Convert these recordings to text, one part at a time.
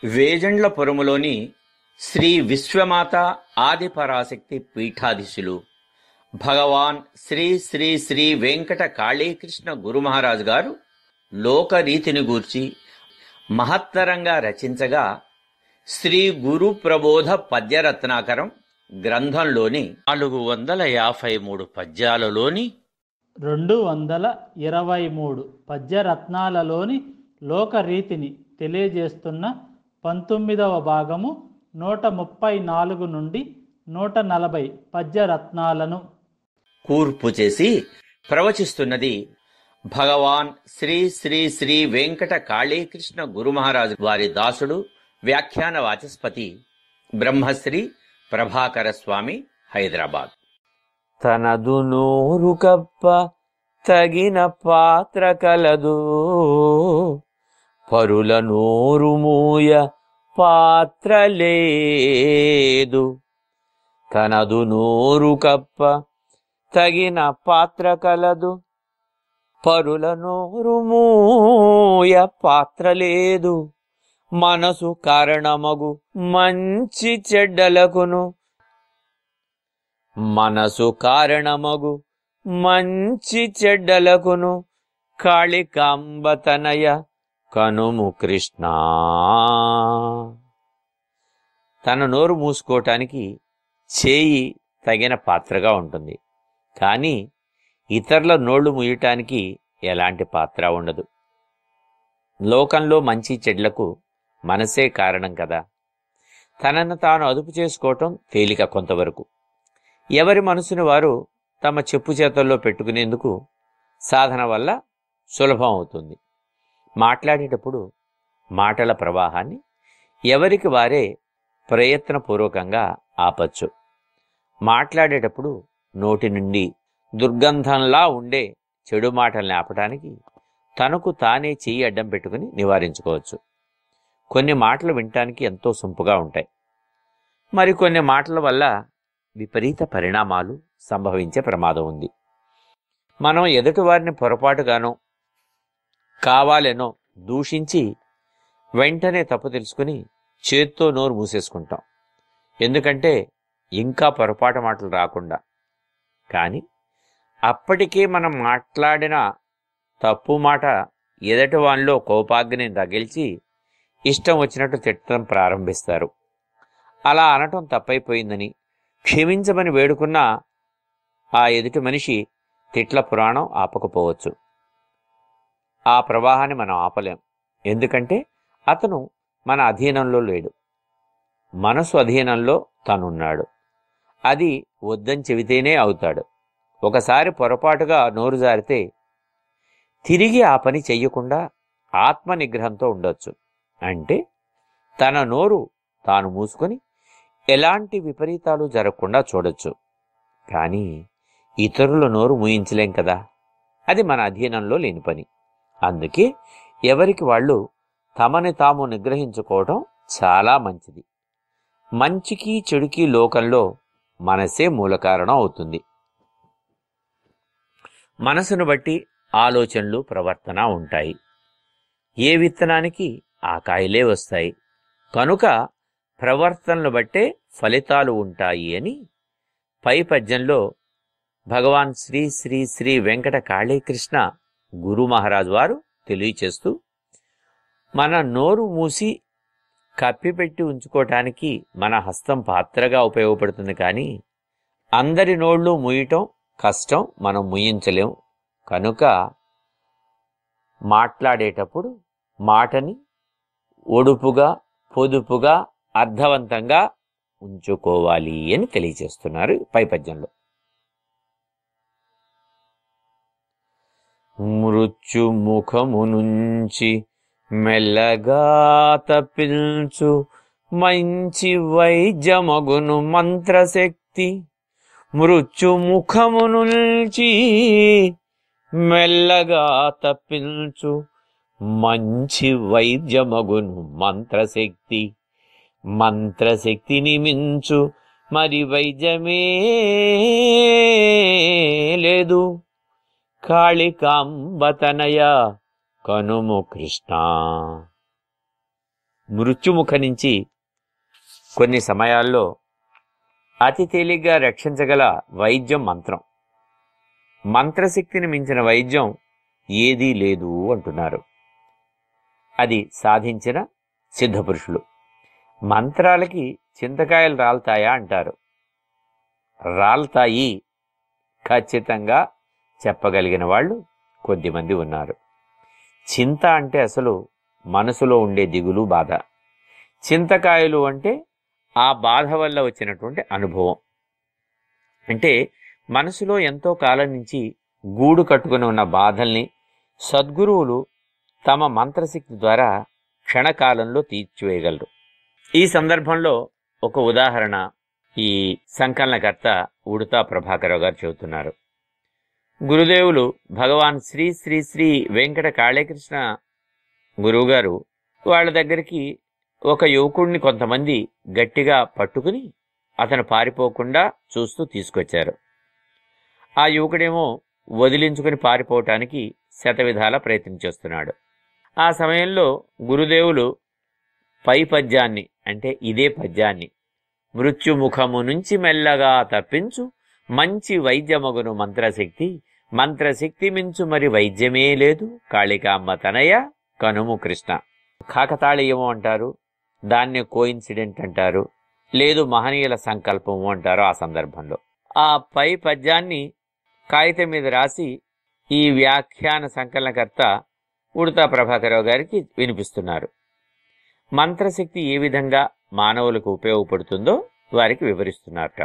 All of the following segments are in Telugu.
వేజండ్లపురములోని శ్రీ విశ్వమాత ఆదిపరాశక్తి పీఠాధీశులు భగవాన్ శ్రీ శ్రీ శ్రీ వెంకట కాళీకృష్ణ గురుమహారాజు గారు లోకరీతిని గూర్చి మహత్తరంగా రచించగా శ్రీ గురు ప్రబోధ పద్యరత్నాకరం గ్రంథంలోని 453 పద్యాలలోని 223 పద్యరత్నాలలోని లోకరీతిని తెలియజేస్తున్న 19వ భాగము 134 నుండి 140 పద్యరత్నాలను కూర్పు చేసి ప్రవచిస్తున్నది భగవాన్ శ్రీ శ్రీ శ్రీ వెంకట కాళీకృష్ణ గురుమహారాజు వారి దాసుడు వ్యాఖ్యాన వాచస్పతి బ్రహ్మశ్రీ ప్రభాకర స్వామి, హైదరాబాద్. తనదు నోరు కప్ప తగిన పాత్ర కలదు, పరుల నోరు మూయ పాత్ర లేదు. తనదు నోరు కప్ప తగిన పాత్ర కలదు, పరుల నోరు మూయ పాత్ర లేదు. మనసు కారణమగు మంచి చెడ్డలకును, మనసు కారణమగు మంచి చెడ్డలకును కాళికాంబతనయ కనుము కృష్ణ. తన నోరు మూసుకోవటానికి చేయి తగిన పాత్రగా ఉంటుంది, కానీ ఇతరుల నోళ్లు మూయటానికి ఎలాంటి పాత్ర ఉండదు. లోకంలో మంచి చెడ్లకు మనసే కారణం కదా. తనను తాను అదుపు చేసుకోవటం తేలిక కొంతవరకు. ఎవరి మనసుని వారు తమ చెప్పు చేతల్లో పెట్టుకునేందుకు సాధన వల్ల సులభం అవుతుంది. మాట్లాడేటప్పుడు మాటల ప్రవాహాన్ని ఎవరికి వారే ప్రయత్నపూర్వకంగా ఆపచ్చు. మాట్లాడేటప్పుడు నోటి నుండి దుర్గంధంలా ఉండే చెడు మాటల్ని ఆపటానికి తనకు తానే చెయ్యి అడ్డం పెట్టుకుని నివారించుకోవచ్చు. కొన్ని మాటలు వినటానికి ఎంతో సొంపుగా ఉంటాయి, మరికొన్ని మాటల వల్ల విపరీత పరిణామాలు సంభవించే ప్రమాదం ఉంది. మనం ఎదుటివారిని పొరపాటుగానో కావాలనో దూషించి వెంటనే తప్పు తెలుసుకుని చేత్తో నోరు మూసేసుకుంటాం, ఎందుకంటే ఇంకా పొరపాటు మాటలు రాకుండా. కానీ అప్పటికే మనం మాట్లాడిన తప్పు మాట ఎదటి వానిలో కోపాగ్ని రగిల్చి ఇష్టం వచ్చినట్టు తిట్టడం ప్రారంభిస్తారు. అలా అనటం తప్పైపోయిందని క్షమించమని వేడుకున్నా ఆ ఎదుటి మనిషి తిట్ల పురాణం ఆపకపోవచ్చు. ఆ ప్రవాహాన్ని మనం ఆపలేం, ఎందుకంటే అతను మన అధీనంలో లేడు, మనసు అధీనంలో తనున్నాడు. అది వద్దని చెబితేనే అవుతాడు. ఒకసారి పొరపాటుగా నోరు జారితే తిరిగి ఆ పని చెయ్యకుండా ఆత్మ నిగ్రహంతో ఉండొచ్చు. అంటే తన నోరు తాను మూసుకొని ఎలాంటి విపరీతాలు జరగకుండా చూడొచ్చు. కానీ ఇతరుల నోరు మూయించలేం కదా, అది మన అధీనంలో లేని పని. అందుకే ఎవరికి వాళ్ళు తమని తాము నిగ్రహించుకోవడం చాలా మంచిది. మంచికి చెడుకి లోకంలో మనసే మూల కారణం అవుతుంది. మనసును బట్టి ఆలోచనలు, ప్రవర్తన ఉంటాయి. ఏ విత్తనానికి ఆ కాయలే వస్తాయి. కనుక ప్రవర్తనలు బట్టే ఫలితాలు ఉంటాయి అని పై పద్యంలో భగవాన్ శ్రీ శ్రీ శ్రీ వెంకట కాళీకృష్ణ గురు మహారాజు వారు తెలియచేస్తూ, మన నోరు మూసి కప్పిపెట్టి ఉంచుకోవటానికి మన హస్తం పాత్రగా ఉపయోగపడుతుంది, కానీ అందరి నోళ్ళు మూయటం కష్టం, మనం ముయించలేం. కనుక మాట్లాడేటప్పుడు మాటని ఒడుపుగా, పొదుపుగా, అర్థవంతంగా ఉంచుకోవాలి అని తెలియచేస్తున్నారు పై పద్యంలో. మృత్యు ముఖము నుంచి మెల్లగా తప్పించు మంచి వైద్యమగును మంత్రశక్తి. మృత్యుముఖము నుంచి మెల్లగా తప్పించు మంచి వైద్యమగును మంత్రశక్తి. మంత్రశక్తిని మించు మరి వైద్యమే లేదు. కాళికాంబతనయ కనుము కృష్ణ. మృత్యుముఖ నుంచి కొన్ని సమయాల్లో అతి తేలిగ్గా రక్షించగల వైద్యం మంత్రం. మంత్రశక్తిని మించిన వైద్యం ఏదీ లేదు అంటున్నారు. అది సాధించిన సిద్ధపురుషులు. మంత్రాలకి చింతకాయలు రాల్తాయా అంటారు. రాల్తాయి ఖచ్చితంగా చెప్పగలిగిన వాళ్ళు కొద్దిమంది ఉన్నారు. చింత అంటే అసలు మనసులో ఉండే దిగులు, బాధ. చింతకాయలు అంటే ఆ బాధ వల్ల వచ్చినటువంటి అనుభవం. అంటే మనసులో ఎంతో కాలం నుంచి గూడు కట్టుకుని ఉన్న బాధల్ని సద్గురువులు తమ మంత్రశక్తి ద్వారా క్షణకాలంలో తీర్చివేయగలరు. ఈ సందర్భంలో ఒక ఉదాహరణ ఈ సంకలనకర్త ఉడుతా ప్రభాకరరావు గారు చెబుతున్నారు. గురుదేవులు భగవాన్ శ్రీ శ్రీ శ్రీ వెంకట కాళీకృష్ణ గురువు గారు వాళ్ళ దగ్గరికి ఒక యువకుడిని కొంతమంది గట్టిగా పట్టుకుని అతను పారిపోకుండా చూస్తూ తీసుకొచ్చారు. ఆ యువకుడేమో వదిలించుకుని పారిపోవటానికి శతవిధాల ప్రయత్నం చేస్తున్నాడు. ఆ సమయంలో గురుదేవులు పై పద్యాన్ని, అంటే ఇదే పద్యాన్ని, మృత్యుముఖము నుంచి మెల్లగా తప్పించు మంచి వైద్యమగును మంత్రశక్తి, మంత్రశక్తి మించు మరి వైద్యమే లేదు, కాళికామ్మ తనయ కనుము కృష్ణ. కాకతాళీయము అంటారు, దాన్ని కోయిన్సిడెంట్ అంటారు, లేదు మహనీయుల సంకల్పము అంటారు. ఆ సందర్భంలో ఆ పై పద్యాన్ని కాగితం మీద రాసి ఈ వ్యాఖ్యాన సంకలనకర్త ఉడుతా ప్రభాకరరావు గారికి వినిపిస్తున్నారు. మంత్రశక్తి ఏ విధంగా మానవులకు ఉపయోగపడుతుందో వారికి వివరిస్తున్నారట.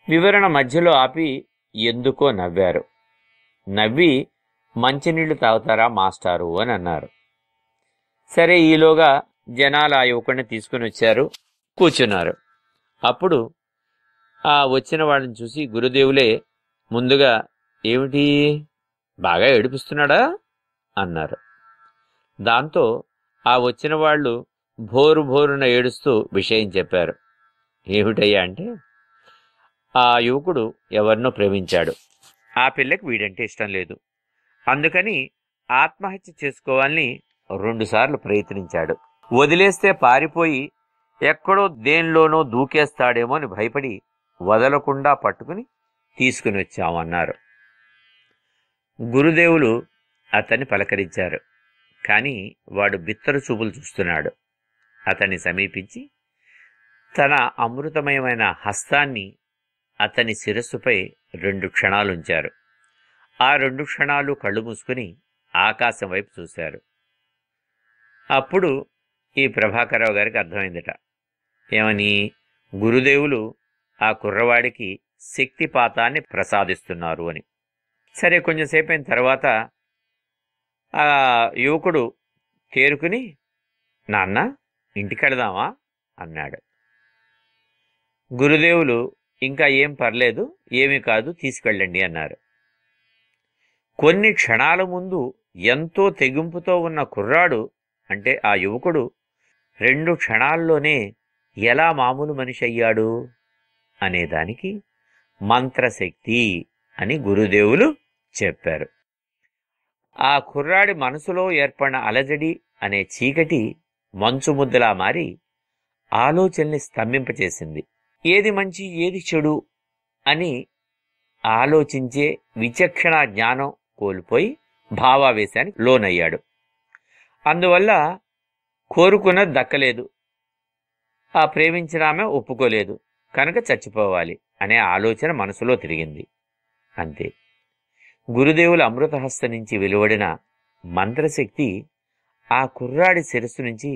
వివరణ మధ్యలో ఆపి ఎందుకో నవ్వారు. నవ్వి మంచినీళ్లు తాగుతారా మాస్టారు అని అన్నారు. సరే, ఈలోగా జనాలు ఆ యువకుడిని తీసుకుని వచ్చారు, కూర్చున్నారు. అప్పుడు ఆ వచ్చిన వాళ్ళని చూసి గురుదేవులే ముందుగా ఏమిటి బాగా ఏడిపిస్తున్నాడా అన్నారు. దాంతో ఆ వచ్చిన వాళ్ళు భోరు భోరున ఏడుస్తూ విషయం చెప్పారు. ఏమిటయ్యా అంటే, ఆ యువకుడు ఎవరినో ప్రేమించాడు. ఆ పిల్లకి వీడంటే ఇష్టం లేదు. అందుకని ఆత్మహత్య చేసుకోవాలని 2 సార్లు ప్రయత్నించాడు. వదిలేస్తే పారిపోయి ఎక్కడో దేనిలోనో దూకేస్తాడేమో అని భయపడి వదలకుండా పట్టుకుని తీసుకుని వచ్చామన్నారు. గురుదేవులు అతన్ని పలకరించారు. కానీ వాడు బిత్తరు చూపులు చూస్తున్నాడు. అతన్ని సమీపించి తన అమృతమయమైన హస్తాన్ని అతని శిరస్సుపై 2 క్షణాలుంచారు. ఆ 2 క్షణాలు కళ్ళు మూసుకుని ఆకాశం వైపు చూశారు. అప్పుడు ఈ ప్రభాకరరావు గారికి అర్థమైందట. ఏమని? గురుదేవులు ఆ కుర్రవాడికి శక్తిపాతాన్ని ప్రసాదిస్తున్నారు అని. సరే, కొంచెంసేపు అయిన తర్వాత ఆ యువకుడు తేరుకుని, నాన్న ఇంటికెళదామా అన్నాడు. గురుదేవులు ఇంకా ఏం పర్లేదు, ఏమీ కాదు, తీసుకెళ్ళండి అన్నారు. కొన్ని క్షణాల ముందు ఎంతో తెగింపుతో ఉన్న కుర్రాడు, అంటే ఆ యువకుడు 2 క్షణాల్లోనే ఎలా మామూలు మనిషి అయ్యాడు అనేదానికి మంత్రశక్తి అని గురుదేవులు చెప్పారు. ఆ కుర్రాడి మనసులో ఏర్పడిన అలజడి అనే చీకటి మంచు ముద్దలా మారి ఆలోచనల్ని స్తంభింపచేసింది. ఏది మంచి ఏది చెడు అని ఆలోచించే విచక్షణ జ్ఞానం కోల్పోయి భావావేశానికి లోనయ్యాడు. అందువల్ల కోరుకున్నది దక్కలేదు, ఆ ప్రేమించిన ఆమె ఒప్పుకోలేదు, కనుక చచ్చిపోవాలి అనే ఆలోచన మనసులో తిరిగింది. అంతే. గురుదేవుల అమృతహస్త నుంచి వెలువడిన మంత్రశక్తి ఆ కుర్రాడి శిరస్సు నుంచి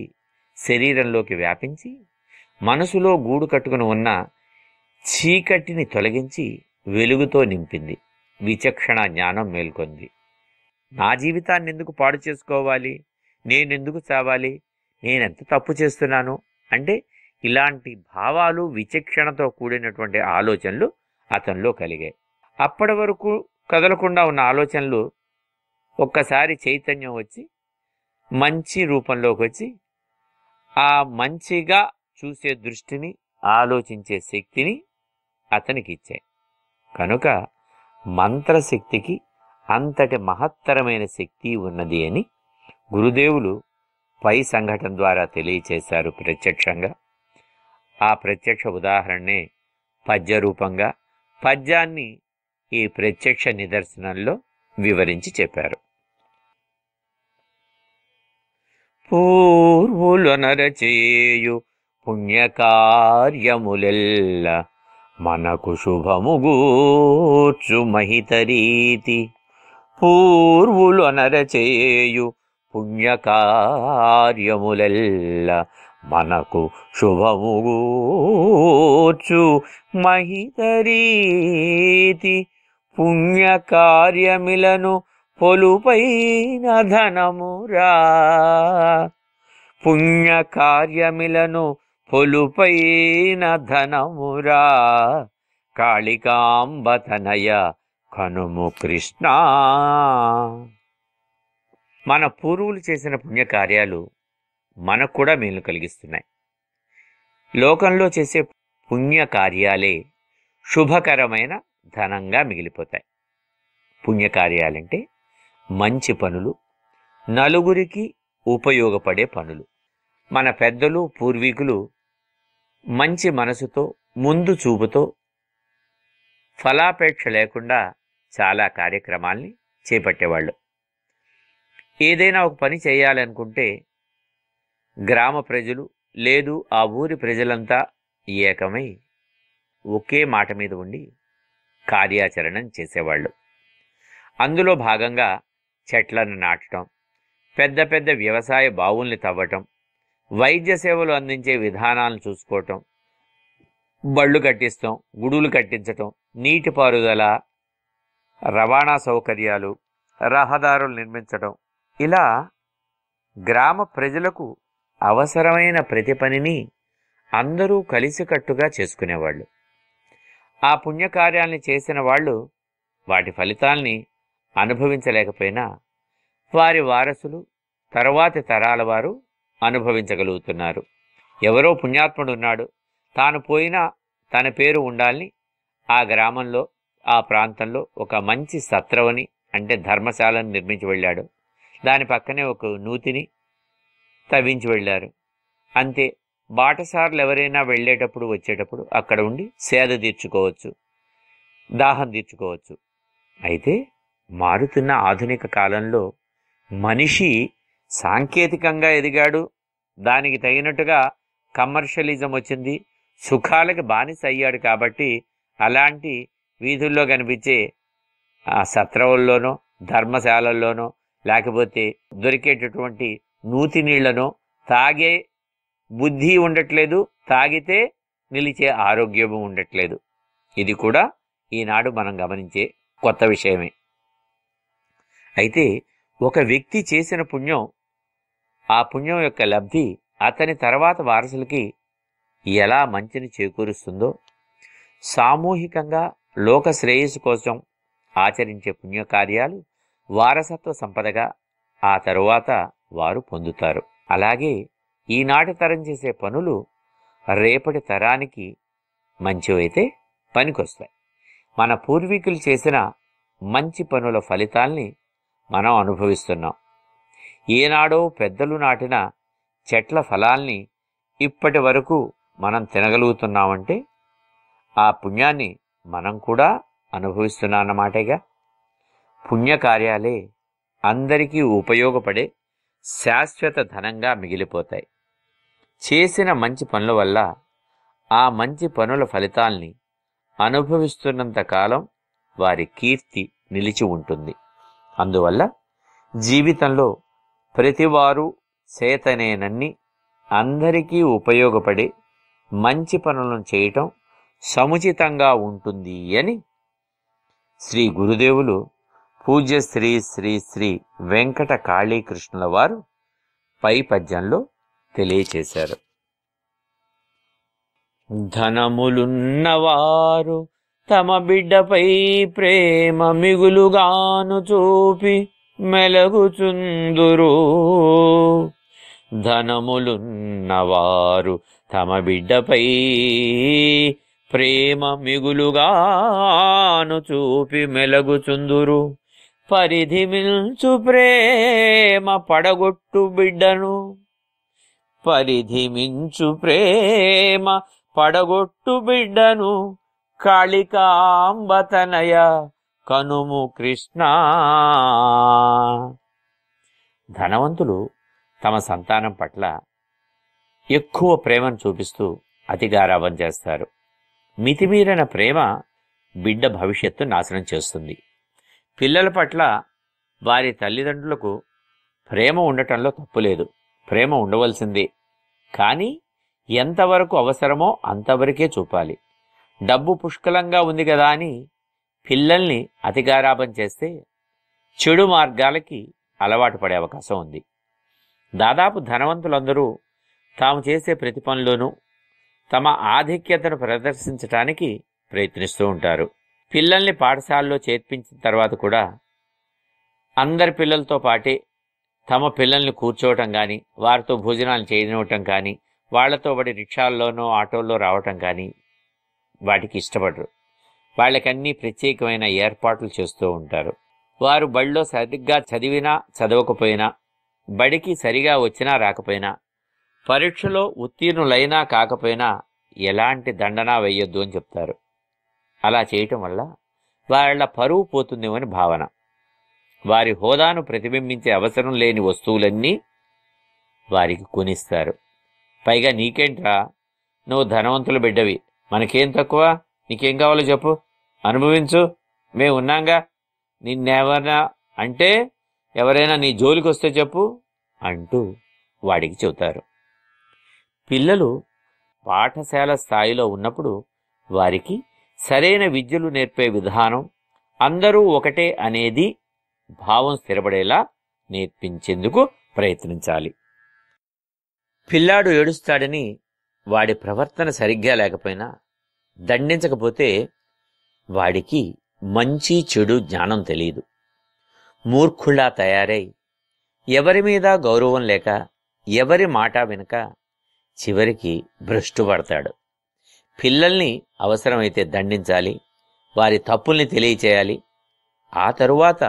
శరీరంలోకి వ్యాపించి మనసులో గూడు కట్టుకుని ఉన్న చీకటిని తొలగించి వెలుగుతో నింపింది. విచక్షణ జ్ఞానం మేల్కొంది. నా జీవితాన్ని ఎందుకు పాడు చేసుకోవాలి, నేనెందుకు చావాలి, నేనెంత తప్పు చేస్తున్నాను అంటే ఇలాంటి భావాలు, విచక్షణతో కూడినటువంటి ఆలోచనలు అతనిలో కలిగాయి. అప్పటి వరకు కదలకుండా ఉన్న ఆలోచనలు ఒక్కసారి చైతన్యం వచ్చి మంచి రూపంలోకి వచ్చి ఆ మంచిగా చూసే దృష్టిని, ఆలోచించే శక్తిని అతనికి ఇచ్చాయి. కనుక మంత్రశక్తికి అంతటి మహత్తరమైన శక్తి ఉన్నది అని గురుదేవులు పై సంఘటన ద్వారా తెలియచేశారు ప్రత్యక్షంగా. ఆ ప్రత్యక్ష ఉదాహరణే పద్య రూపంగా పద్యాన్ని ఈ ప్రత్యక్ష నిదర్శనంలో వివరించి చెప్పారు. పూర్వులొనరచేయు పుణ్యకార్యములెల్ల మనకు శుభముగూర్చు మహితరీతి. పూర్వులొనరచేయు పుణ్యకార్యములెల్ల మనకు శుభముగూర్చు మహితరీతి. పుణ్యకార్యమిలను పొలుపైన ధనమురా. పుణ్యకార్యమిలను పొలుపైన ధనమురా. కాళికాంబతనయ కనుము కృష్ణ. మన పూర్వులు చేసిన పుణ్యకార్యాలు మనకు కూడా మేలు కలిగిస్తున్నాయి. లోకంలో చేసే పుణ్యకార్యాలే శుభకరమైన ధనంగా మిగిలిపోతాయి. పుణ్యకార్యాలంటే మంచి పనులు, నలుగురికి ఉపయోగపడే పనులు. మన పెద్దలు పూర్వీకులు మంచి మనసుతో, ముందు చూపుతో, ఫలాపేక్ష లేకుండా చాలా కార్యక్రమాల్ని చేపట్టేవాళ్ళు. ఏదైనా ఒక పని చేయాలనుకుంటే గ్రామ ప్రజలు లేదు ఆ ఊరి ప్రజలంతా ఏకమై ఒకే మాట మీద ఉండి కార్యాచరణం చేసేవాళ్ళు. అందులో భాగంగా చెట్లను నాటడం, పెద్ద పెద్ద వ్యవసాయ బావుల్ని తవ్వటం, వైద్య సేవలు అందించే విధానాలను చూసుకోవటం, బళ్ళు కట్టిస్తాం, గుడులు కట్టించటం, నీటిపారుదల, రవాణా సౌకర్యాలు, రహదారులు నిర్మించటం, ఇలా గ్రామ ప్రజలకు అవసరమైన ప్రతి పనిని అందరూ కలిసికట్టుగా చేసుకునేవాళ్ళు. ఆ పుణ్యకార్యాల్ని చేసిన వాళ్ళు వాటి ఫలితాల్ని అనుభవించలేకపోయినా వారి వారసులు, తరువాతి తరాల వారు అనుభవించగలుగుతున్నారు. ఎవరో పుణ్యాత్ముడు ఉన్నాడు, తాను పోయినా తన పేరు ఉండాలని ఆ గ్రామంలో, ఆ ప్రాంతంలో ఒక మంచి సత్రవని అంటే ధర్మశాలను నిర్మించి వెళ్ళాడు. దాని పక్కనే ఒక నూతిని తవ్వించి వెళ్ళారు. అంతే, బాటసారులు ఎవరైనా వెళ్ళేటప్పుడు వచ్చేటప్పుడు అక్కడ ఉండి సేద తీర్చుకోవచ్చు, దాహం తీర్చుకోవచ్చు. అయితే మారుతున్న ఆధునిక కాలంలో మనిషి సాంకేతికంగా ఎదిగాడు, దానికి తగినట్టుగా కమర్షియలిజం వచ్చింది, సుఖాలకి బానిస అయ్యాడు. కాబట్టి అలాంటి వీధుల్లో కనిపించే ఆ సత్రవుల్లోనో, ధర్మశాలల్లోనో, లేకపోతే దొరికేటటువంటి నూతి నీళ్లనో తాగే బుద్ధి ఉండట్లేదు, తాగితే నిలిచే ఆరోగ్యము ఉండట్లేదు. ఇది కూడా ఈనాడు మనం గమనించే కొత్త విషయమే. అయితే ఒక వ్యక్తి చేసిన పుణ్యం, ఆ పుణ్యం యొక్క లబ్ధి అతని తర్వాత వారసులకి ఎలా మంచిని చేకూరుస్తుందో, సామూహికంగా లోక శ్రేయస్సు కోసం ఆచరించే పుణ్యకార్యాలు వారసత్వ సంపదగా ఆ తరువాత వారు పొందుతారు. అలాగే ఈనాటి తరం చేసే పనులు రేపటి తరానికి మంచివైతే పనికొస్తాయి. మన పూర్వీకులు చేసిన మంచి పనుల ఫలితాల్ని మనం అనుభవిస్తున్నాం. ఏనాడో పెద్దలు నాటిన చెట్ల ఫలాల్ని ఇప్పటి వరకు మనం తినగలుగుతున్నామంటే ఆ పుణ్యాన్ని మనం కూడా అనుభవిస్తున్నామన్నమాటేగా. పుణ్యకార్యాలే అందరికీ ఉపయోగపడే శాశ్వత ధనంగా మిగిలిపోతాయి. చేసిన మంచి పనుల వల్ల ఆ మంచి పనుల ఫలితాల్ని అనుభవిస్తున్నంత కాలం వారి కీర్తి నిలిచి ఉంటుంది. అందువల్ల జీవితంలో ప్రతివారు చేతనేనన్ని అందరికీ ఉపయోగపడే మంచి పనులను చేయటం సముచితంగా ఉంటుంది అని శ్రీ గురుదేవులు పూజ్య శ్రీ శ్రీ శ్రీ వెంకట కాళీకృష్ణుల వారు పై పద్యంలో తెలియచేశారు. ధనములున్నవారు తమ బిడ్డపై ప్రేమ మిగులుగాను చూపి మెలగుచుందురు. ధనములున్నవారు తమ బిడ్డపై ప్రేమ మిగులుగాను చూపి మెలగుచుందురు. పరిధి మిల్చు ప్రేమ పడగొట్టు బిడ్డను పరిధి మించు ప్రేమ పడగొట్టు బిడ్డను కాళికాంబతనయ కనుము కృష్ణ. ధనవంతులు తమ సంతానం పట్ల ఎక్కువ ప్రేమను చూపిస్తూ అతిగారాబం చేస్తారు. మితిమీరిన ప్రేమ బిడ్డ భవిష్యత్తు నాశనం చేస్తుంది. పిల్లల పట్ల వారి తల్లిదండ్రులకు ప్రేమ ఉండటంలో తప్పులేదు, ప్రేమ ఉండవలసిందే. కానీ ఎంతవరకు అవసరమో అంతవరకే చూపాలి. డబ్బు పుష్కలంగా ఉంది కదా అని పిల్లల్ని అతిగారాబం చేస్తే చెడు మార్గాలకి అలవాటు పడే అవకాశం ఉంది. దాదాపు ధనవంతులందరూ తాము చేసే ప్రతి పనిలోనూ తమ ఆధిక్యతను ప్రదర్శించటానికి ప్రయత్నిస్తూ ఉంటారు. పిల్లల్ని పాఠశాలలో చేర్పించిన తర్వాత కూడా అందరి పిల్లలతో పాటే తమ పిల్లల్ని కూర్చోవటం కానీ, వారితో భోజనాలు చేయనివ్వటం కానీ, వాళ్లతో వాడి రిక్షాల్లోనో ఆటోల్లో రావటం కానీ వాటికి ఇష్టపడరు. వాళ్ళకన్నీ ప్రత్యేకమైన ఏర్పాట్లు చేస్తూ ఉంటారు. వారు బడిలో సరిగ్గా చదివినా చదవకపోయినా, బడికి సరిగా వచ్చినా రాకపోయినా, పరీక్షలో ఉత్తీర్ణులైనా కాకపోయినా ఎలాంటి దండన వేయొద్దు అని చెప్తారు. అలా చేయటం వల్ల వాళ్ళ పరువు పోతుందేమని భావన. వారి హోదాను ప్రతిబింబించే అవసరం లేని వస్తువులన్నీ వారికి కొనిస్తారు. పైగా నీకేంట్రా, నువ్వు ధనవంతుల బిడ్డవి, మనకేం తక్కువ, నీకేం కావాలో చెప్పు, అనుభవించు, మేము ఉన్నాంగా, నిన్నెవరైనా అంటే ఎవరైనా నీ జోలికి వస్తే చెప్పు అంటూ వాడికి చెబుతారు. పిల్లలు పాఠశాల స్థాయిలో ఉన్నప్పుడు వారికి సరైన విద్యలు నేర్పే విధానం, అందరూ ఒకటే అనేది భావం స్థిరపడేలా నేర్పించేందుకు ప్రయత్నించాలి. పిల్లాడు ఏడుస్తాడని వాడి ప్రవర్తన సరిగ్గా లేకపోయినా దండించకపోతే వాడికి మంచి చెడు జ్ఞానం తెలియదు. మూర్ఖుల్లా తయారై ఎవరి మీద గౌరవం లేక ఎవరి మాట వినక చివరికి భ్రష్టు పడతాడు. పిల్లల్ని అవసరమైతే దండించాలి, వారి తప్పుల్ని తెలియచేయాలి. ఆ తరువాత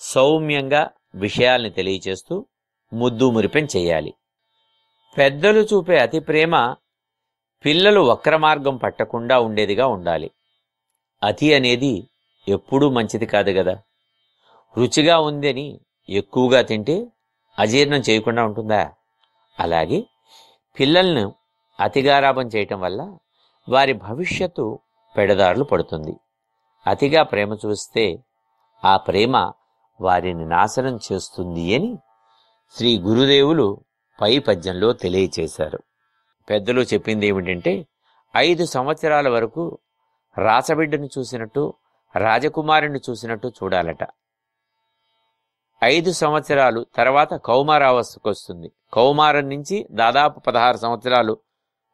సౌమ్యంగా విషయాల్ని తెలియచేస్తూ ముద్దు మురిపెం చెయ్యాలి. పెద్దలు చూపే అతి ప్రేమ పిల్లలు వక్ర మార్గం పట్టకుండా ఉండేదిగా ఉండాలి. అతి అనేది ఎప్పుడూ మంచిది కాదు కదా. రుచిగా ఉందని ఎక్కువగా తింటే అజీర్ణం చేయకుండా ఉంటుందా? అలాగే పిల్లలను అతిగారాబం చేయటం వల్ల వారి భవిష్యత్తు పెడదారులు పడుతుంది. అతిగా ప్రేమ చూస్తే ఆ ప్రేమ వారిని నాశనం చేస్తుంది అని శ్రీ గురుదేవులు పై పద్యంలో తెలియచేశారు. పెద్దలు చెప్పింది ఏమిటంటే, 5 సంవత్సరాల వరకు రాసబిడ్డను చూసినట్టు, రాజకుమారుని చూసినట్టు చూడాలట. 5 సంవత్సరాలు తర్వాత కౌమారావస్థకు వస్తుంది. కౌమారం నుంచి దాదాపు 16 సంవత్సరాలు,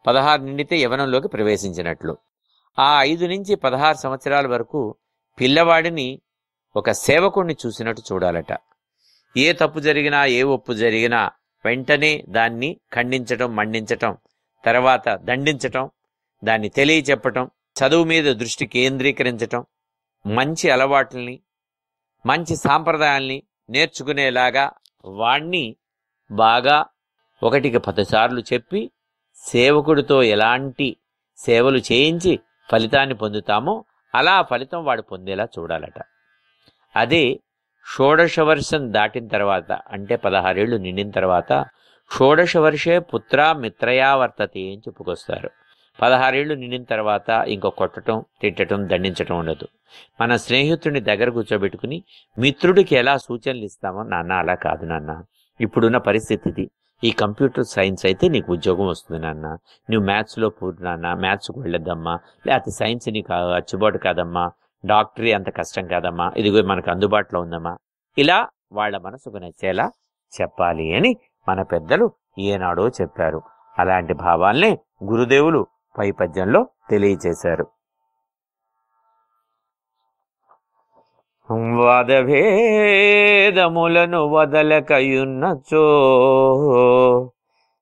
16 నిండితే యవనంలోకి ప్రవేశించినట్లు. ఆ 5 నుంచి 16 సంవత్సరాల వరకు పిల్లవాడిని ఒక సేవకుణ్ణి చూసినట్టు చూడాలట. ఏ తప్పు జరిగినా, ఏ ఒప్పు జరిగినా వెంటనే దాన్ని ఖండించటం, మండించటం, తర్వాత దండించటం, దాన్ని తెలియచెప్పటం, చదువు మీద దృష్టి కేంద్రీకరించటం, మంచి అలవాట్లని, మంచి సాంప్రదాయాల్ని నేర్చుకునేలాగా వాణ్ణి బాగా 1కి 10 సార్లు చెప్పి సేవకుడితో ఎలాంటి సేవలు చేయించి ఫలితాన్ని పొందుతామో అలా ఫలితం వాడు పొందేలా చూడాలట. అదే షోడశ వర్షం దాటిన తర్వాత, అంటే 16 ఏళ్లు నిండిన తర్వాత షోడశ వర్షే పుత్ర మిత్రయా వర్తతే అని చెప్పుకొస్తారు. 16 ఏళ్లు నిండిన తర్వాత ఇంకో కొట్టడం, తిట్టడం, దండించటం ఉండదు. మన స్నేహితుడిని దగ్గర కూర్చోబెట్టుకుని మిత్రుడికి ఎలా సూచనలు ఇస్తామో, నాన్న అలా కాదు నాన్న, ఇప్పుడున్న పరిస్థితి ఈ కంప్యూటర్ సైన్స్ అయితే నీకు ఉద్యోగం వస్తుంది నాన్న, నువ్వు మ్యాథ్స్లో పూర్తి నాన్న, మ్యాథ్స్కు వెళ్ళొద్దమ్మా, లేకపోతే సైన్స్ నీకు అచ్చుబాటు కాదమ్మా, డాక్టరీ అంత కష్టం కాదమ్మా, ఇదిగో మనకు అందుబాటులో ఉందమ్మా, ఇలా వాళ్ళ మనసుకు నచ్చేలా చెప్పాలి అని మన పెద్దలు ఏనాడో చెప్పారు. అలాంటి భావాల్నే గురుదేవులు పై పద్యంలో తెలియచేశారు. వాదభేదములను వదలకయున్నచో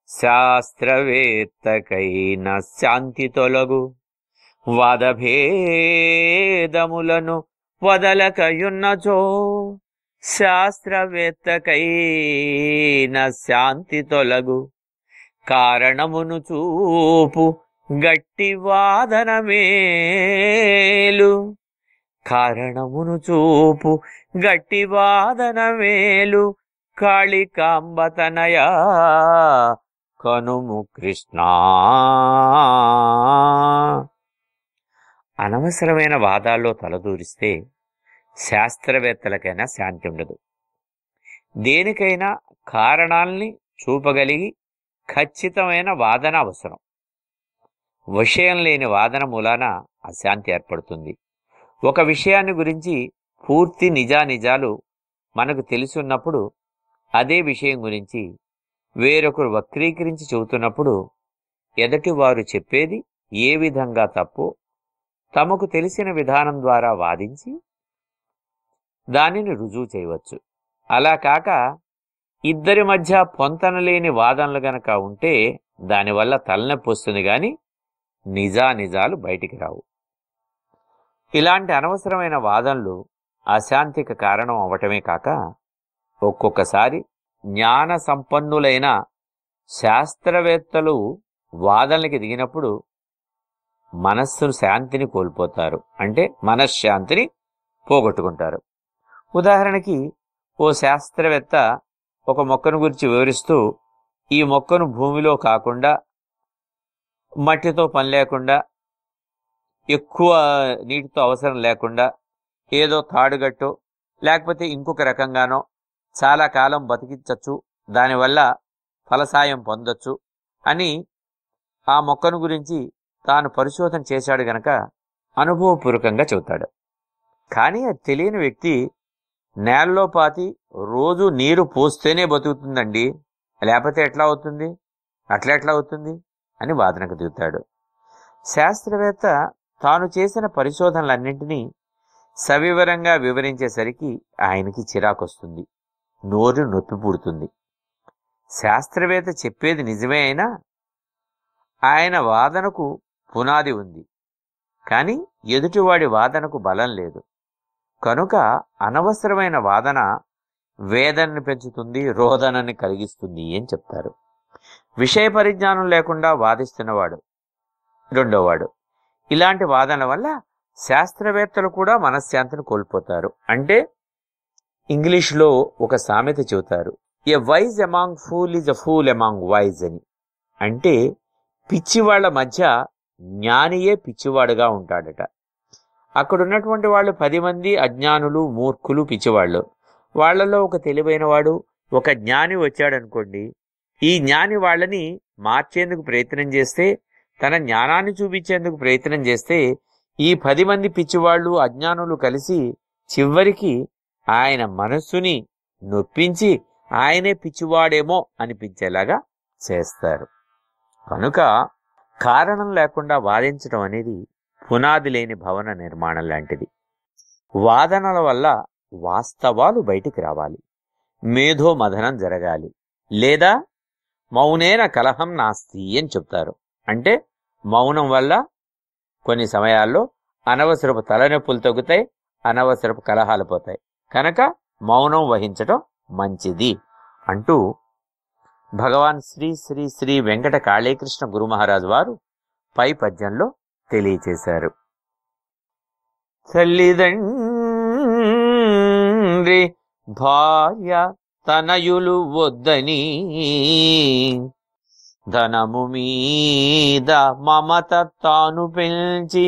శాస్త్రవేత్తకైన శాంతి తొలగు. వాదభేదములను వదలకయున్నచో శాస్త్రవేత్తకైన శాంతి తొలగు. కారణమును చూపు గట్టి వాదన మేలు. కారణమును చూపు గట్టి వాదన మేలు. కాళికాంబతనయా కనుము కృష్ణ. అనవసరమైన వాదాల్లో తలదూరిస్తే శాస్త్రవేత్తలకైనా శాంతి ఉండదు. దేనికైనా కారణాల్ని చూపగలిగి ఖచ్చితమైన వాదన అవసరం. విషయం లేని వాదన మూలాన అశాంతి ఏర్పడుతుంది. ఒక విషయాన్ని గురించి పూర్తి నిజానిజాలు మనకు తెలుసున్నప్పుడు అదే విషయం గురించి వేరొకరు వక్రీకరించి చెబుతున్నప్పుడు ఎదుటి వారు చెప్పేది ఏ విధంగా తప్పో తమకు తెలిసిన విధానం ద్వారా వాదించి దానిని రుజువు చేయవచ్చు. అలా కాక ఇద్దరి మధ్య పొంతనలేని వాదనలు గనక ఉంటే దానివల్ల తలనొప్పి వస్తుంది కానీ నిజానిజాలు బయటికి రావు. ఇలాంటి అనవసరమైన వాదనలు అశాంతికి కారణం అవటమే కాక ఒక్కొక్కసారి జ్ఞాన సంపన్నులైన శాస్త్రవేత్తలు వాదనలకి దిగినప్పుడు మనస్సును శాంతిని కోల్పోతారు. అంటే మనశ్శాంతిని పోగొట్టుకుంటారు. ఉదాహరణకి ఓ శాస్త్రవేత్త ఒక మొక్కను గురించి వివరిస్తూ ఈ మొక్కను భూమిలో కాకుండా మట్టితో పని లేకుండా ఎక్కువ నీటితో అవసరం లేకుండా ఏదో తాడుగట్టో లేకపోతే ఇంకొక రకంగానో చాలా కాలం బతికించచ్చు, దానివల్ల ఫలసాయం పొందొచ్చు అని ఆ మొక్కను గురించి తాను పరిశోధన చేశాడు గనక అనుభవపూర్వకంగా చెబుతాడు. కానీ అది తెలియని వ్యక్తి నేలలో పాతి రోజు నీరు పోస్తేనే బతుకుతుందండి, లేకపోతే ఎట్లా అవుతుంది, అట్లా అవుతుంది అని వాదనకు దిగుతాడు. శాస్త్రవేత్త తాను చేసిన పరిశోధనలన్నింటినీ సవివరంగా వివరించేసరికి ఆయనకి చిరాకొస్తుంది, నోరు నొప్పి పుడుతుంది. శాస్త్రవేత్త చెప్పేది నిజమే అయినా ఆయన వాదనకు పునాది ఉంది, కానీ ఎదుటివాడి వాదనకు బలం లేదు. కనుక అనవసరమైన వాదన వేదనని పెంచుతుంది, రోదనని కలిగిస్తుంది అని చెప్తారు. విషయ పరిజ్ఞానం లేకుండా వాదిస్తున్నవాడు రెండోవాడు. ఇలాంటి వాదన వల్ల శాస్త్రవేత్తలు కూడా మనశ్శాంతిని కోల్పోతారు. అంటే ఇంగ్లీష్లో ఒక సామెత చెబుతారు, a wise among fool is a fool among wise అని. అంటే పిచ్చివాళ్ల మధ్య జ్ఞానియే పిచ్చివాడుగా ఉంటాడట. అక్కడున్నటువంటి వాళ్ళు 10 మంది అజ్ఞానులు, మూర్ఖులు, పిచ్చివాళ్ళు. వాళ్లలో ఒక తెలివైన వాడు, ఒక జ్ఞాని వచ్చాడనుకోండి. ఈ జ్ఞాని వాళ్ళని మార్చేందుకు ప్రయత్నం చేస్తే, తన జ్ఞానాన్ని చూపించేందుకు ప్రయత్నం చేస్తే ఈ 10 మంది పిచ్చివాళ్ళు, అజ్ఞానులు కలిసి చివరికి ఆయన మనస్సుని నొప్పించి ఆయనే పిచ్చివాడేమో అనిపించేలాగా చేస్తారు. కనుక కారణం లేకుండా వాదించడం అనేది పునాది లేని భవన నిర్మాణం లాంటిది. వాదనల వల్ల వాస్తవాలు బయటికి రావాలి, మేధో మథనం జరగాలి, లేదా మౌనేన కలహం నాస్తి అని చెప్తారు. అంటే మౌనం వల్ల కొన్ని సమయాల్లో అనవసరపు తలనొప్పులు తగ్గుతాయి, అనవసరపు కలహాలు పోతాయి. కనుక మౌనం వహించటం మంచిది అంటూ భగవాన్ శ్రీ శ్రీ శ్రీ వెంకట కాళీకృష్ణ గురు మహారాజు వారు పై పద్యంలో తెలియచేశారు. తల్లిదండ్రి భార్య తనయులు వద్దని ధనము మీద మమత తాను పెంచి,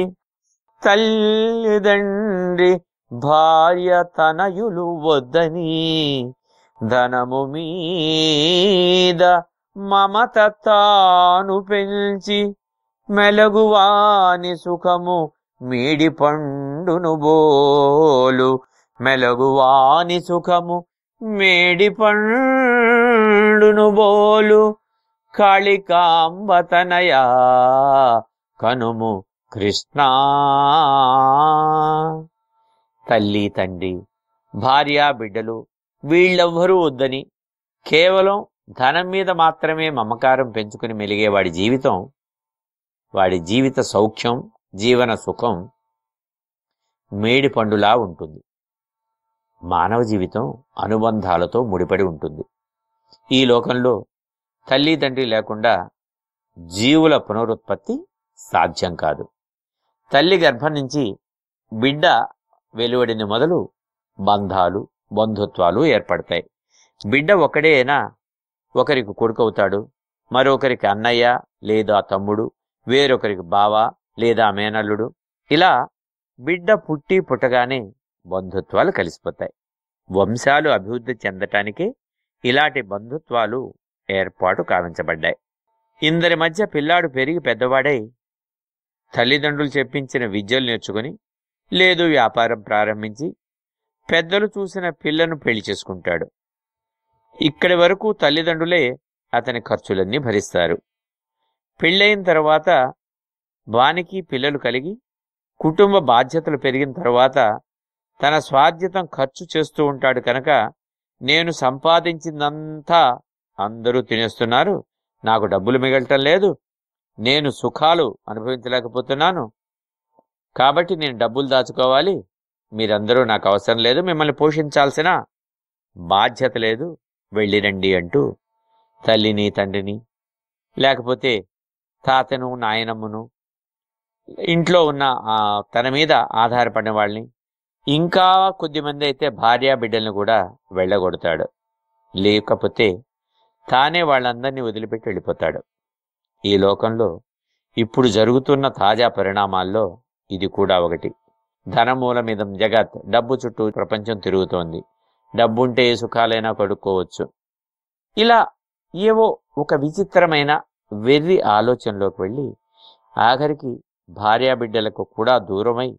తల్లిదండ్రి భార్య తనయులు వద్దని ధనము మీద మమత తాను పెంచి, మెలగువాని సుఖము మేడి పండును బోలు, మెలగువాని సుఖము మేడి పండును బోలు, కాళికాంబతనయా కనుము కృష్ణ. తల్లి, తండ్రి, భార్య, బిడ్డలు వీళ్ళెవ్వరూ వద్దని కేవలం ధనం మీద మాత్రమే మమకారం పెంచుకుని మెలిగేవాడి జీవితం, వాడి జీవిత సౌఖ్యం, జీవన సుఖం మేడి పండులా ఉంటుంది. మానవ జీవితం అనుబంధాలతో ముడిపడి ఉంటుంది. ఈ లోకంలో తల్లిదండ్రి లేకుండా జీవుల పునరుత్పత్తి సాధ్యం కాదు. తల్లి గర్భం నుంచి బిడ్డ వెలువడిని మొదలు బంధాలు, బంధుత్వాలు ఏర్పడతాయి. బిడ్డ ఒక్కడే అయినా ఒకరికి కొడుకవుతాడు, మరొకరికి అన్నయ్య లేదా తమ్ముడు, వేరొకరికి బావ లేదా మేనల్లుడు. ఇలా బిడ్డ పుట్టగానే బంధుత్వాలు కలిసిపోతాయి. వంశాలు అభివృద్ధి చెందటానికే ఇలాంటి బంధుత్వాలు ఏర్పాటు కావించబడ్డాయి. ఇందరి మధ్య పిల్లాడు పెరిగి పెద్దవాడై తల్లిదండ్రులు చెప్పించిన విద్యలు నేర్చుకుని లేదు వ్యాపారం ప్రారంభించి పెద్దలు చూసిన పిల్లను పెళ్లి చేసుకుంటాడు. ఇక్కడి వరకు తల్లిదండ్రులే అతని ఖర్చులన్నీ భరిస్తారు. పెళ్ళయిన తర్వాత వానికి పిల్లలు కలిగి కుటుంబ బాధ్యతలు పెరిగిన తర్వాత తన స్వార్జితం ఖర్చు చేస్తూ ఉంటాడు కనుక నేను సంపాదించిందంతా అందరూ తినేస్తున్నారు, నాకు డబ్బులు మిగలటం లేదు, నేను సుఖాలు అనుభవించలేకపోతున్నాను, కాబట్టి నేను డబ్బులు దాచుకోవాలి, మీరందరూ నాకు అవసరం లేదు, మిమ్మల్ని పోషించాల్సిన బాధ్యత లేదు, వెళ్ళిరండి అంటూ తల్లిని తండ్రిని లేకపోతే తాతను నాయనమ్మను ఇంట్లో ఉన్న తన మీద ఆధారపడిన వాళ్ళని ఇంకా కొద్దిమంది అయితే భార్యా బిడ్డల్ని కూడా వెళ్ళగొడతాడు. లేకపోతే తానే వాళ్ళందరినీ వదిలిపెట్టి వెళ్ళిపోతాడు. ఈ లోకంలో ఇప్పుడు జరుగుతున్న తాజా పరిణామాల్లో ఇది కూడా ఒకటి. ధనమూలమిదం జగత్, డబ్బు చుట్టూ ప్రపంచం తిరుగుతోంది, డబ్బుంటే ఏ సుఖాలైనా కొడుక్కోవచ్చు. ఇలా ఏవో ఒక విచిత్రమైన వెర్రి ఆలోచనలోకి వెళ్ళి ఆఖరికి భార్యాబిడ్డలకు కూడా దూరమై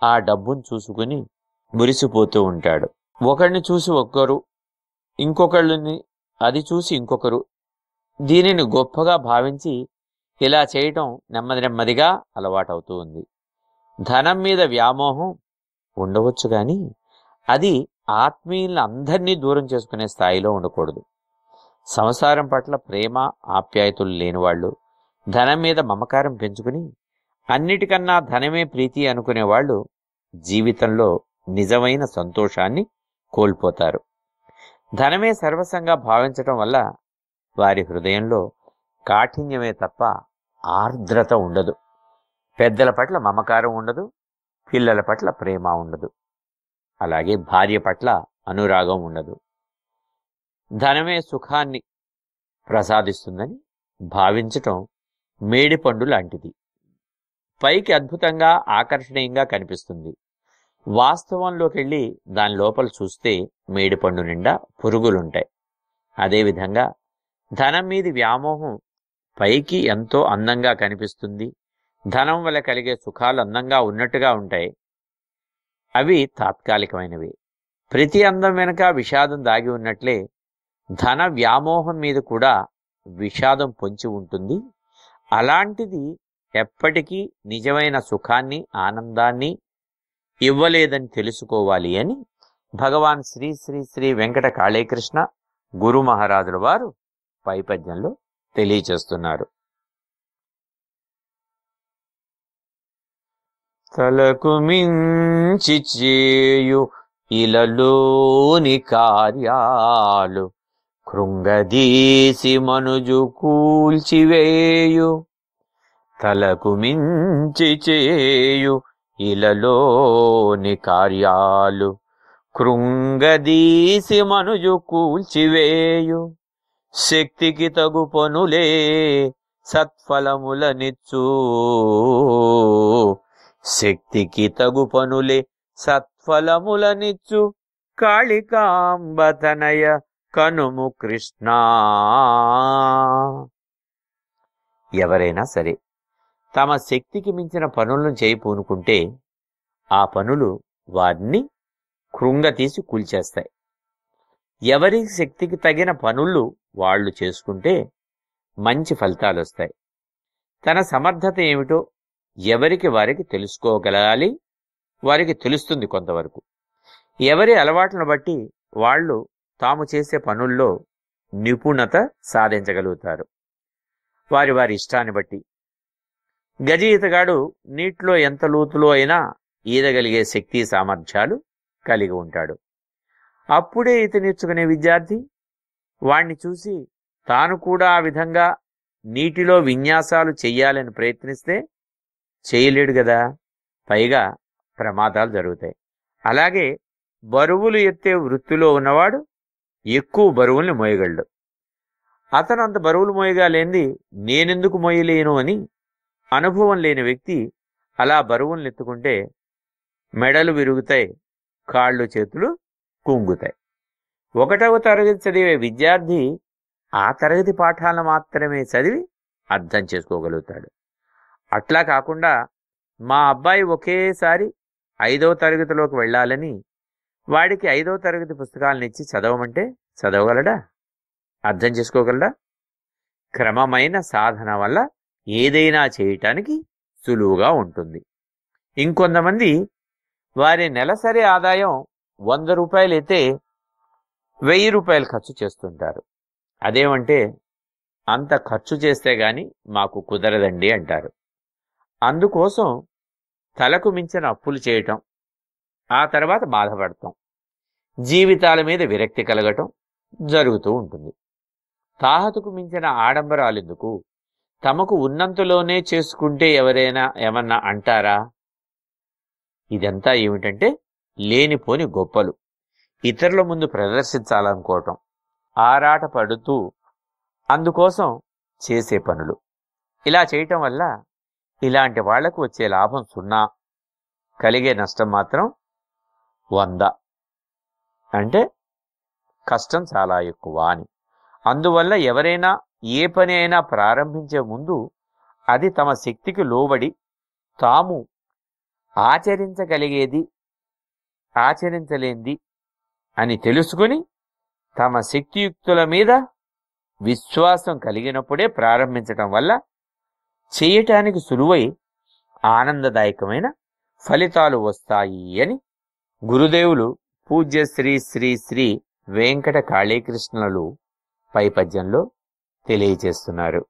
ఆ డబ్బును చూసుకుని మురిసిపోతూ ఉంటాడు. ఒకరిని చూసి ఒక్కరు, ఇంకొకళ్ళని అది చూసి ఇంకొకరు దీనిని గొప్పగా భావించి ఇలా చేయటం నెమ్మది నెమ్మదిగా అలవాటవుతూ ఉంది. ధనం మీద వ్యామోహం ఉండవచ్చు కానీ అది ఆత్మీయులను అందరినీ దూరం చేసుకునే స్థాయిలో ఉండకూడదు. సంసారం పట్ల ప్రేమ ఆప్యాయతలు లేనివాళ్ళు, ధనం మీద మమకారం పెంచుకుని అన్నిటికన్నా ధనమే ప్రీతి అనుకునేవాళ్ళు జీవితంలో నిజమైన సంతోషాన్ని కోల్పోతారు. ధనమే సర్వస్వంగా భావించటం వల్ల వారి హృదయంలో కాఠిన్యమే తప్ప ఆర్ద్రత ఉండదు. పెద్దల పట్ల మమకారం ఉండదు, పిల్లల పట్ల ప్రేమ ఉండదు, అలాగే భార్య పట్ల అనురాగం ఉండదు. ధనమే సుఖాన్ని ప్రసాదిస్తుందని భావించటం మేడిపండు లాంటిది. పైకి అద్భుతంగా ఆకర్షణీయంగా కనిపిస్తుంది. వాస్తవంలోకి వెళ్ళి దాని లోపల చూస్తే మేడిపండు నిండా పురుగులుంటాయి. అదేవిధంగా ధనం మీది వ్యామోహం పైకి ఎంతో అందంగా కనిపిస్తుంది. ధనం వల్ల కలిగే సుఖాలు అందంగా ఉన్నట్టుగా ఉంటాయి. అవి తాత్కాలికమైనవి. ప్రతి అందం వెనుక విషాదం దాగి ఉన్నట్లే ధన వ్యామోహం మీద కూడా విషాదం పొంచి ఉంటుంది. అలాంటిది ఎప్పటికీ నిజమైన సుఖాన్ని ఆనందాన్ని ఇవ్వలేదని తెలుసుకోవాలి అని భగవాన్ శ్రీ శ్రీ శ్రీ వెంకట కాళీకృష్ణ గురు మహారాజుల వారు పైపద్యంలో తెలియచేస్తున్నారు. తలకు మించి చేయు ఇలలోని కార్యాలు కృంగదీసి మనుజు కూల్చివేయు. తలకు మించి చేయు ఇలలోని కార్యాలు కృంగదీసి మనుజు కూల్చివేయు. శక్తికి తగు పనులే సత్ఫలములనిచ్చు. శక్తికి తగు పనులే సత్ఫలములనిచ్చు. కాళికాంబతనయ కనుము కృష్ణ. ఎవరైనా సరే తమ శక్తికి మించిన పనులను చేయి పూనుకుంటే ఆ పనులు వారిని కృంగతీసి కూల్చేస్తాయి. ఎవరి శక్తికి తగిన పనులు వాళ్ళు చేసుకుంటే మంచి ఫలితాలు వస్తాయి. తన సమర్థత ఏమిటో ఎవరికి వారికి తెలుసుకోగలగాలి. వారికి తెలుస్తుంది కొంతవరకు. ఎవరి అలవాట్లను బట్టి వాళ్ళు తాము చేసే పనుల్లో నిపుణత సాధించగలుగుతారు. వారి వారి ఇష్టాన్ని బట్టి. గజ ఈతగాడు నీటిలో ఎంత లోతులో అయినా ఈదగలిగే శక్తి సామర్థ్యాలు కలిగి ఉంటాడు. అప్పుడే ఈత నేర్చుకునే విద్యార్థి వాణ్ణి చూసి తాను కూడా ఆ విధంగా నీటిలో విన్యాసాలు చెయ్యాలని ప్రయత్నిస్తే చేయలేడు కదా, పైగా ప్రమాదాలు జరుగుతాయి. అలాగే బరువులు ఎత్తే వృత్తిలో ఉన్నవాడు ఎక్కువ బరువుల్ని మోయగలడు. అతను అంత బరువులు మోయగాలేంది నేనెందుకు మోయలేను అని అనుభవం లేని వ్యక్తి అలా బరువులను ఎత్తుకుంటే మెడలు విరుగుతాయి, కాళ్ళు చేతులు కుంగుతాయి. 1వ తరగతి చదివే విద్యార్థి ఆ తరగతి పాఠాలను మాత్రమే చదివి అర్థం చేసుకోగలుగుతాడు. అట్లా కాకుండా మా అబ్బాయి ఒకేసారి 5వ తరగతిలోకి వెళ్ళాలని వాడికి 5వ తరగతి పుస్తకాలను ఇచ్చి చదవమంటే చదవగలడా? అర్థం చేసుకోగలడా? క్రమమైన సాధన వల్ల ఏదైనా చేయటానికి సులువుగా ఉంటుంది. ఇంకొంతమంది వారి నెలసరి ఆదాయం 100 రూపాయలు అయితే 1000 రూపాయలు ఖర్చు చేస్తుంటారు. అదేమంటే అంత ఖర్చు చేస్తే గాని మాకు కుదరదండి అంటారు. అందుకోసం తలకు మించిన అప్పులు చేయటం, ఆ తర్వాత బాధపడటం, జీవితాల మీద విరక్తి కలగటం జరుగుతూ ఉంటుంది. తాహతుకు మించిన ఆడంబరాలెందుకు? తమకు ఉన్నంతలోనే చేసుకుంటే ఎవరైనా ఏమన్నా అంటారా? ఇదంతా ఏమిటంటే లేనిపోని గొప్పలు ఇతరుల ముందు ప్రదర్శించాలనుకోవటం, ఆరాట పడుతూ అందుకోసం చేసే పనులు. ఇలా చేయటం వల్ల ఇలాంటి వాళ్లకు వచ్చే లాభం 0, కలిగే నష్టం మాత్రం 100. అంటే కష్టం చాలా ఎక్కువ అని. అందువల్ల ఎవరైనా ఏ పని అయినా ప్రారంభించే ముందు అది తమ శక్తికి లోబడి తాము ఆచరించగలిగేది, ఆచరించలేంది అని తెలుసుకుని తమ శక్తియుక్తుల మీద విశ్వాసం కలిగినప్పుడే ప్రారంభించటం వల్ల చేయటానికి సులువై ఆనందదాయకమైన ఫలితాలు వస్తాయి అని గురుదేవులు పూజ్య శ్రీ శ్రీ శ్రీ వెంకట కాళీకృష్ణులు పై పద్యంలో తెలియజేస్తున్నారు.